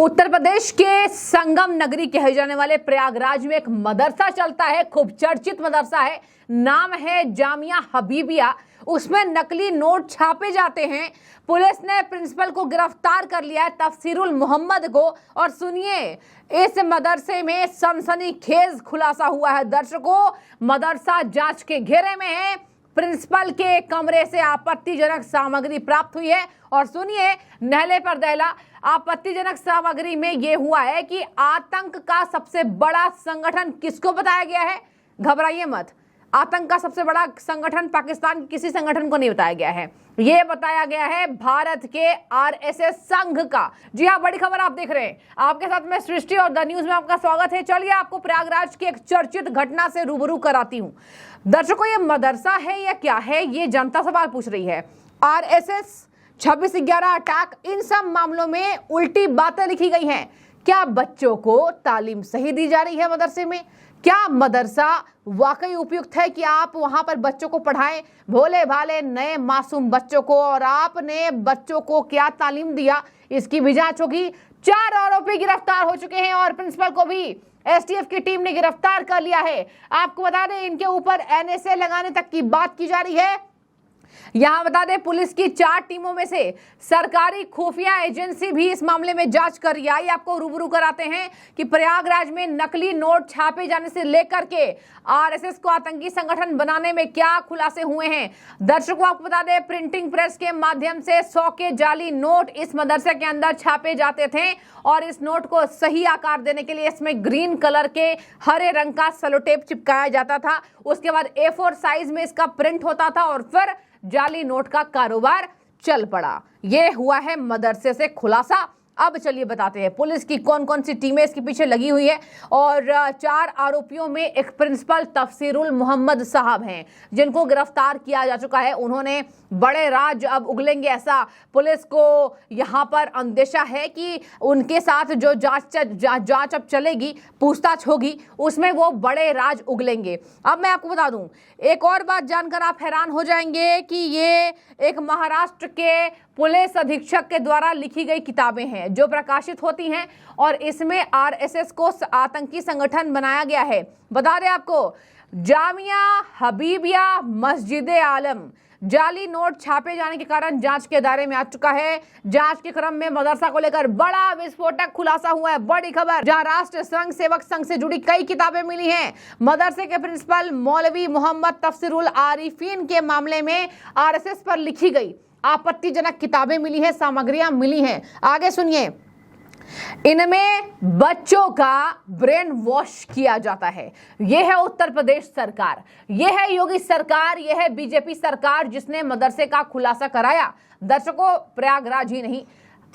उत्तर प्रदेश के संगम नगरी कहे जाने वाले प्रयागराज में एक मदरसा चलता है, खूब चर्चित मदरसा है। नाम है जामिया हबीबिया। उसमें नकली नोट छापे जाते हैं। पुलिस ने प्रिंसिपल को गिरफ्तार कर लिया है, तफसीरुल मोहम्मद को। और सुनिए, इस मदरसे में सनसनीखेज खुलासा हुआ है। दर्शकों, मदरसा जांच के घेरे में है। प्रिंसिपल के कमरे से आपत्तिजनक सामग्री प्राप्त हुई है। और सुनिए, नहले पर दहला आपत्तिजनक सामग्री में यह हुआ है कि आतंक का सबसे बड़ा संगठन किसको बताया गया है। घबराइए मत, आतंक का सबसे बड़ा संगठन पाकिस्तान के किसी संगठन को नहीं बताया गया है। यह बताया गया है भारत के आरएसएस संघ का। जी हाँ, बड़ी खबर आप देख रहे हैं। आपके साथ मैं सृष्टि और द न्यूज में आपका स्वागत है। चलिए आपको प्रयागराज की एक चर्चित घटना से रूबरू कराती हूँ। दर्शकों, ये मदरसा है या क्या है, ये जनता सवाल पूछ रही है। आरएसएस 26/11 अटैक, इन सब मामलों में उल्टी बातें लिखी गई हैं। क्या बच्चों को तालीम सही दी जा रही है मदरसे में? क्या मदरसा वाकई उपयुक्त है कि आप वहां पर बच्चों को पढ़ाएं, भोले भाले नए मासूम बच्चों को? और आपने बच्चों को क्या तालीम दिया, इसकी भी जांच होगी। 4 आरोपी गिरफ्तार हो चुके हैं और प्रिंसिपल को भी एसटीएफ की टीम ने गिरफ्तार कर लिया है। आपको बता दें, इनके ऊपर एनएसए लगाने तक की बात की जा रही है। यहां बता दें, पुलिस की 4 टीमों में से सरकारी खुफिया एजेंसी भी इस मामले में जांच कर रही है। आइए आपको रूबरू कराते हैं कि प्रयागराज में नकली नोट छापे जाने से लेकर के आरएसएस को आतंकी संगठन बनाने में क्या खुलासे हुए हैं। दर्शकों, आपको बता दें, प्रिंटिंग प्रेस के माध्यम से 100 के जाली नोट इस मदरसे के अंदर छापे जाते थे। और इस नोट को सही आकार देने के लिए इसमें ग्रीन कलर के हरे रंग का सेलोटेप चिपकाया जाता था। उसके बाद A4 साइज में इसका प्रिंट होता था और फिर जाली नोट का कारोबार चल पड़ा। यह हुआ है मदरसे से खुलासा। अब चलिए बताते हैं पुलिस की कौन कौन सी टीमें इसके पीछे लगी हुई है। और 4 आरोपियों में एक प्रिंसिपल तफसीरुल मोहम्मद साहब हैं, जिनको गिरफ्तार किया जा चुका है। उन्होंने बड़े राज अब उगलेंगे, ऐसा पुलिस को यहां पर अंदेशा है कि उनके साथ जो जांच अब चलेगी, पूछताछ होगी, उसमें वो बड़े राज उगलेंगे। अब मैं आपको बता दूं, एक और बात जानकर आप हैरान हो जाएंगे कि ये एक महाराष्ट्र के पुलिस अधीक्षक के द्वारा लिखी गई किताबें हैं जो प्रकाशित होती हैं। और इसमें आरएसएस को आतंकी संगठन बनाया गया है। बता दें आपको, जामिया हबीबिया मस्जिद आलम जाली नोट छापे जाने के कारण जांच के दायरे में आ चुका है। जांच के क्रम में मदरसा को लेकर बड़ा विस्फोटक खुलासा हुआ है। बड़ी खबर, जहां राष्ट्र स्वयं सेवक संघ से जुड़ी कई किताबें मिली हैं। मदरसे के प्रिंसिपल मौलवी मोहम्मद तफसीरुल आरिफीन के मामले में आरएसएस पर लिखी गई आपत्तिजनक किताबें मिली हैं, सामग्रियां मिली हैं। आगे सुनिए, इनमें बच्चों का ब्रेन वॉश किया जाता है। यह है उत्तर प्रदेश सरकार, यह है योगी सरकार, यह है बीजेपी सरकार जिसने मदरसे का खुलासा कराया। दर्शकों, प्रयागराज ही नहीं,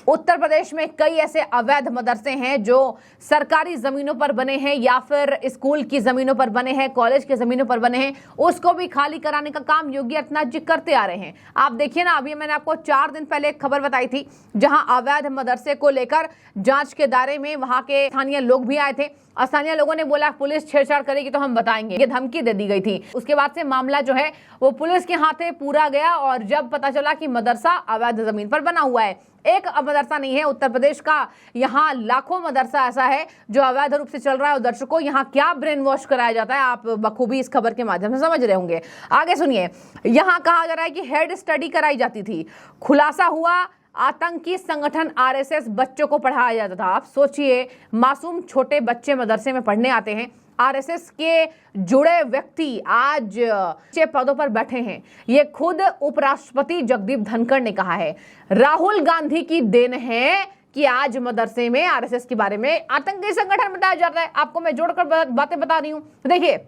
उत्तर प्रदेश में कई ऐसे अवैध मदरसे हैं जो सरकारी जमीनों पर बने हैं या फिर स्कूल की जमीनों पर बने हैं, कॉलेज की जमीनों पर बने हैं। उसको भी खाली कराने का काम योगी आदित्यनाथ जी करते आ रहे हैं। आप देखिए ना, अभी मैंने आपको 4 दिन पहले एक खबर बताई थी जहां अवैध मदरसे को लेकर जांच के दायरे में वहां के स्थानीय लोग भी आए थे। स्थानीय लोगों ने बोला पुलिस छेड़छाड़ करेगी तो हम बताएंगे, ये धमकी दे दी गई थी। उसके बाद से मामला जो है वो पुलिस के हाथे पूरा गया। और जब पता चला कि मदरसा अवैध जमीन पर बना हुआ है, एक मदरसा नहीं है उत्तर प्रदेश का, यहाँ लाखों मदरसा ऐसा है जो अवैध रूप से चल रहा है। और दर्शकों, यहाँ क्या ब्रेन वॉश कराया जाता है, आप बखूबी इस खबर के माध्यम से समझ रहे होंगे। आगे सुनिए, यहाँ कहा जा रहा है कि हेड स्टडी कराई जाती थी। खुलासा हुआ, आतंकी संगठन आरएसएस बच्चों को पढ़ाया जाता था। आप सोचिए, मासूम छोटे बच्चे मदरसे में पढ़ने आते हैं। आरएसएस के जुड़े व्यक्ति आज अच्छे पदों पर बैठे हैं। ये खुद उपराष्ट्रपति जगदीप धनखड़ ने कहा है। राहुल गांधी की देन है कि आज मदरसे में आरएसएस के बारे में आतंकी संगठन बताया जा रहा है। आपको मैं जोड़कर बातें बता रही हूं। देखिए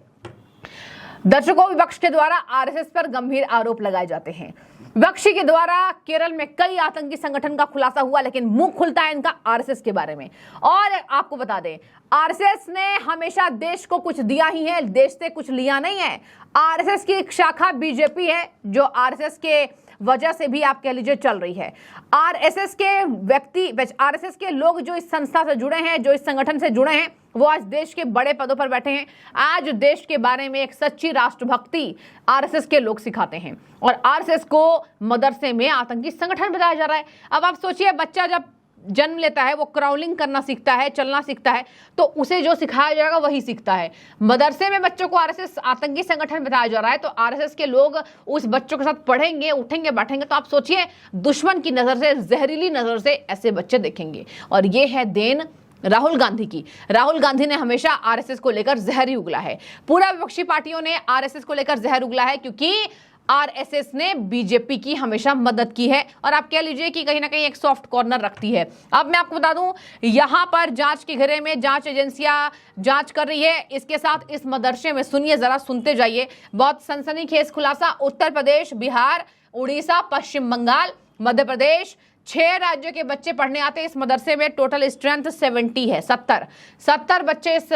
दर्शकों, विपक्ष के द्वारा आरएसएस पर गंभीर आरोप लगाए जाते हैं। विपक्षी के द्वारा केरल में कई आतंकी संगठन का खुलासा हुआ, लेकिन मुंह खुलता है इनका आरएसएस के बारे में। और आपको बता दें, आरएसएस ने हमेशा देश को कुछ दिया ही है, देश से कुछ लिया नहीं है। आरएसएस की एक शाखा बीजेपी है जो आरएसएस के वजह से भी आप कह लीजिए चल रही है। आरएसएस के व्यक्ति, आरएसएस के लोग जो इस संस्था से जुड़े हैं, जो इस संगठन से जुड़े हैं, वो आज देश के बड़े पदों पर बैठे हैं। आज देश के बारे में एक सच्ची राष्ट्रभक्ति आरएसएस के लोग सिखाते हैं और आरएसएस को मदरसे में आतंकी संगठन बताया जा रहा है। अब आप सोचिए, बच्चा जब जन्म लेता है वो क्राउलिंग करना सीखता है, चलना सीखता है, तो उसे जो सिखाया जाएगा वही सीखता है। मदरसे में बच्चों को आरएसएस आतंकी संगठन बताया जा रहा है, तो आरएसएस के लोग उस बच्चों के साथ पढ़ेंगे, उठेंगे, बैठेंगे, तो आप सोचिए दुश्मन की नजर से, जहरीली नजर से ऐसे बच्चे देखेंगे। और ये है देन राहुल गांधी की। राहुल गांधी ने हमेशा आरएसएस को लेकर जहर ही उगला है। पूरा विपक्षी पार्टियों ने आरएसएस को लेकर जहर उगला है, क्योंकि आरएसएस ने बीजेपी की हमेशा मदद की है, और आप कह लीजिए कि कहीं ना कहीं एक सॉफ्ट कॉर्नर रखती है। अब मैं आपको बता दूं, यहां पर जांच के घेरे में जांच एजेंसियां जांच कर रही है। इसके साथ इस मदरसे में, सुनिए जरा, सुनते जाइए, बहुत सनसनीखेज खुलासा। उत्तर प्रदेश, बिहार, उड़ीसा, पश्चिम बंगाल, मध्य प्रदेश, 6 राज्यों के बच्चे पढ़ने आते हैं इस मदरसे में। टोटल स्ट्रेंथ 70 है, 70 बच्चे इस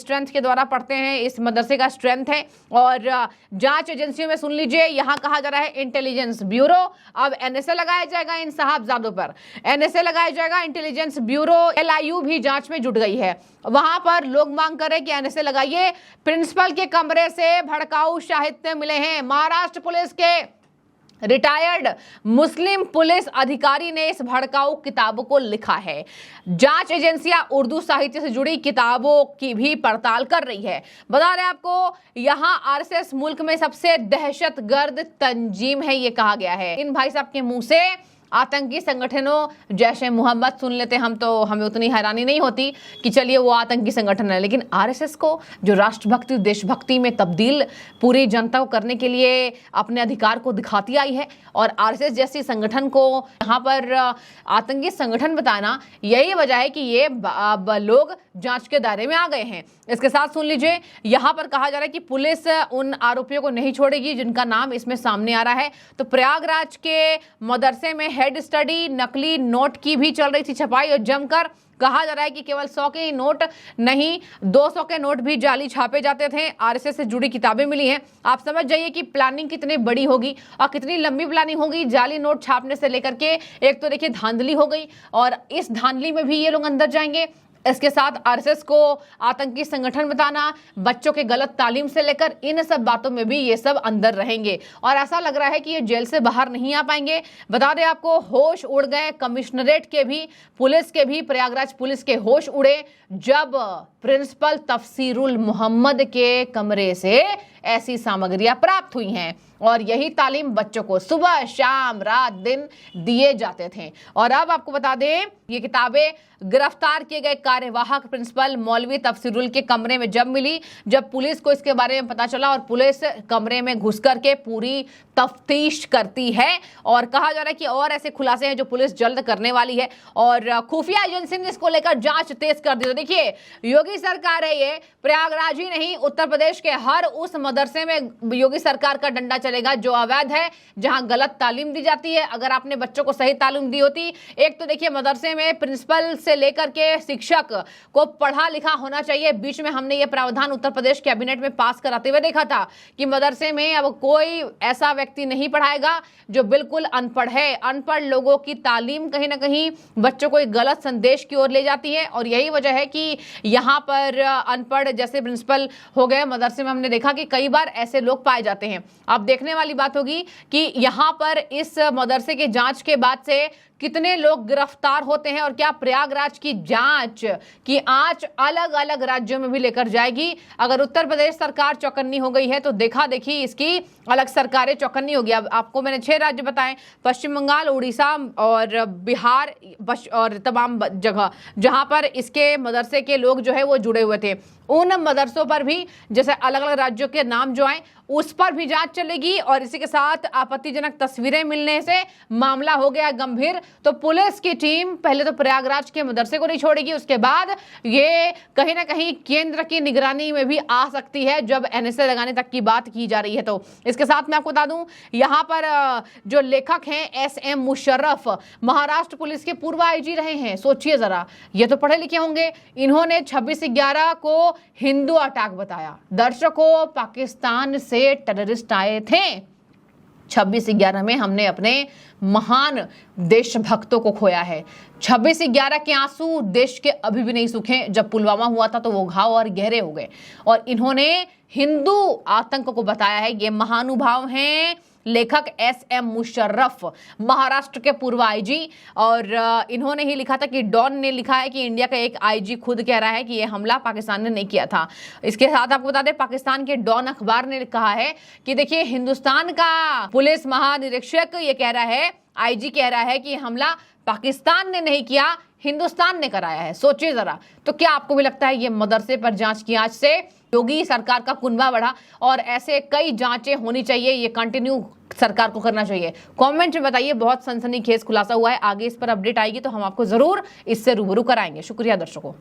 स्ट्रेंथ के द्वारा पढ़ते हैं, इस मदरसे का स्ट्रेंथ है। और जांच एजेंसियों में सुन लीजिए, यहां कहा जा रहा है इंटेलिजेंस ब्यूरो, अब एनएसए लगाया जाएगा इन साहबजादों पर, एनएसए लगाया जाएगा, इंटेलिजेंस ब्यूरो। एलआईयू भी जांच में जुट गई है। वहां पर लोग मांग कर रहे हैं कि एनएसए लगाइए। प्रिंसिपल के कमरे से भड़काऊ साहित्य मिले हैं। महाराष्ट्र पुलिस के रिटायर्ड मुस्लिम पुलिस अधिकारी ने इस भड़काऊ किताबों को लिखा है। जांच एजेंसियां उर्दू साहित्य से जुड़ी किताबों की भी पड़ताल कर रही है। बता रहे आपको, यहां आरएसएस मुल्क में सबसे दहशतगर्द तंजीम है, ये कहा गया है। इन भाई साहब के मुंह से आतंकी संगठनों जैसे मोहम्मद सुन लेते हम तो हमें उतनी हैरानी नहीं होती कि चलिए वो आतंकी संगठन है, लेकिन आरएसएस को जो राष्ट्रभक्ति, देशभक्ति में तब्दील पूरी जनता को करने के लिए अपने अधिकार को दिखाती आई है, और आरएसएस जैसी संगठन को यहाँ पर आतंकी संगठन बताना, यही वजह है कि ये लोग जांच के दायरे में आ गए हैं। इसके साथ सुन लीजिए, यहाँ पर कहा जा रहा है कि पुलिस उन आरोपियों को नहीं छोड़ेगी जिनका नाम इसमें सामने आ रहा है। तो प्रयागराज के मदरसे में हेड स्टडी नकली नोट की भी चल रही थी छपाई, और जमकर कहा जा रहा है कि केवल 100 के ही नोट नहीं, 200 के नोट भी जाली छापे जाते थे। आरएसएस से जुड़ी किताबें मिली हैं। आप समझ जाइए कि प्लानिंग कितनी बड़ी होगी और कितनी लंबी प्लानिंग होगी। जाली नोट छापने से लेकर के, एक तो देखिए धांधली हो गई, और इस धांधली में भी ये लोग अंदर जाएंगे। इसके साथ आरएसएस को आतंकी संगठन बताना, बच्चों के गलत तालीम से लेकर इन सब बातों में भी ये सब अंदर रहेंगे, और ऐसा लग रहा है कि ये जेल से बाहर नहीं आ पाएंगे। बता दें आपको, होश उड़ गए कमिश्नरेट के भी, पुलिस के भी, प्रयागराज पुलिस के होश उड़े जब प्रिंसिपल तफसीरुल मोहम्मद के कमरे से ऐसी सामग्रियां प्राप्त हुई हैं, और यही तालीम बच्चों को सुबह शाम रात दिन दिए जाते थे। और अब आपको बता दें, ये किताबें गिरफ्तार किए गए कार्यवाहक प्रिंसिपल मौलवी तफसीरुल के कमरे में जब मिली, जब पुलिस को इसके बारे में पता चला, और पुलिस कमरे में घुस करके पूरी तफ्तीश करती है, और कहा जा रहा है कि और ऐसे खुलासे हैं जो पुलिस जल्द करने वाली है, और खुफिया एजेंसी ने इसको लेकर जांच तेज कर दी। तो देखिए, योगी सरकार है ये, प्रयागराज ही नहीं, उत्तर प्रदेश के हर उस मदरसे में योगी सरकार का डंडा चलेगा जो अवैध है, जहां गलत तालीम दी जाती है। अगर आपने बच्चों को सही तालीम दी होती, एक तो देखिए मदरसे में प्रिंसिपल से लेकर के शिक्षक को पढ़ा लिखा होना चाहिए। बीच में हमने ये प्रावधान उत्तर प्रदेश कैबिनेट में पास कराते हुए देखा था कि मदरसे में अब कोई ऐसा व्यक्ति नहीं पढ़ाएगा जो बिल्कुल अनपढ़ है। अनपढ़ लोगों की तालीम कहीं ना कहीं बच्चों को एक गलत संदेश की ओर ले जाती है, और यही वजह है कि यहाँ पर अनपढ़ जैसे प्रिंसिपल हो गए मदरसे में। हमने देखा कि कई बार ऐसे लोग पाए जाते हैं। अब देखने वाली बात होगी कि यहाँ पर इस मदरसे के जांच के बाद से कितने लोग गिरफ्तार होते हैं, और क्या प्रयागराज की जांच की आंच अलग अलग राज्यों में भी लेकर जाएगी। अगर उत्तर प्रदेश सरकार चौकन्नी हो गई है तो देखा देखी इसकी अलग सरकारें चौकन्नी होगी। अब आपको मैंने 6 राज्य बताएं, पश्चिम बंगाल, उड़ीसा और बिहार और तमाम जगह जहां पर इसके मदरसे के लोग जो है वो जुड़े हुए थे, उन मदरसों पर भी जैसे अलग अलग राज्यों के नाम जो आए उस पर भी जांच चलेगी। और इसी के साथ आपत्तिजनक तस्वीरें मिलने से मामला हो गया गंभीर, तो पुलिस की टीम पहले तो प्रयागराज के मदरसे को नहीं छोड़ेगी, उसके बाद ये कहीं ना कहीं केंद्र की निगरानी में भी आ सकती है जब एनएसए लगाने तक की बात की जा रही है। तो इसके साथ मैं आपको बता दूं, यहाँ पर जो लेखक हैं एसएम मुशर्रफ, महाराष्ट्र पुलिस के पूर्व आईजी रहे हैं। सोचिए जरा, ये तो पढ़े लिखे होंगे। इन्होंने 26/11 को हिंदू अटैक बताया। दर्शकों, पाकिस्तान से टेररिस्ट आए थे। 26/11 में हमने अपने महान देशभक्तों को खोया है। 26/11 के आंसू देश के अभी भी नहीं सूखे। जब पुलवामा हुआ था तो वो घाव और गहरे हो गए, और इन्होंने हिंदू आतंक को बताया है। ये महानुभाव हैं लेखक एसएम मुशर्रफ, महाराष्ट्र के पूर्व आईजी, और इन्होंने ही लिखा था कि डॉन ने लिखा है कि इंडिया का एक आईजी खुद कह रहा है कि यह हमला पाकिस्तान ने नहीं किया था। इसके साथ आपको बता दें, पाकिस्तान के डॉन अखबार ने कहा है कि देखिए, हिंदुस्तान का पुलिस महानिरीक्षक ये कह रहा है, आईजी कह रहा है कि हमला पाकिस्तान ने नहीं किया, हिंदुस्तान ने कराया है। सोचिए जरा। तो क्या आपको भी लगता है ये मदरसे पर जांच की आज से योगी सरकार का कुनबा बढ़ा, और ऐसे कई जांचें होनी चाहिए, ये कंटिन्यू सरकार को करना चाहिए? कमेंट में बताइए। बहुत सनसनीखेज खुलासा हुआ है, आगे इस पर अपडेट आएगी तो हम आपको जरूर इससे रूबरू कराएंगे। शुक्रिया दर्शकों।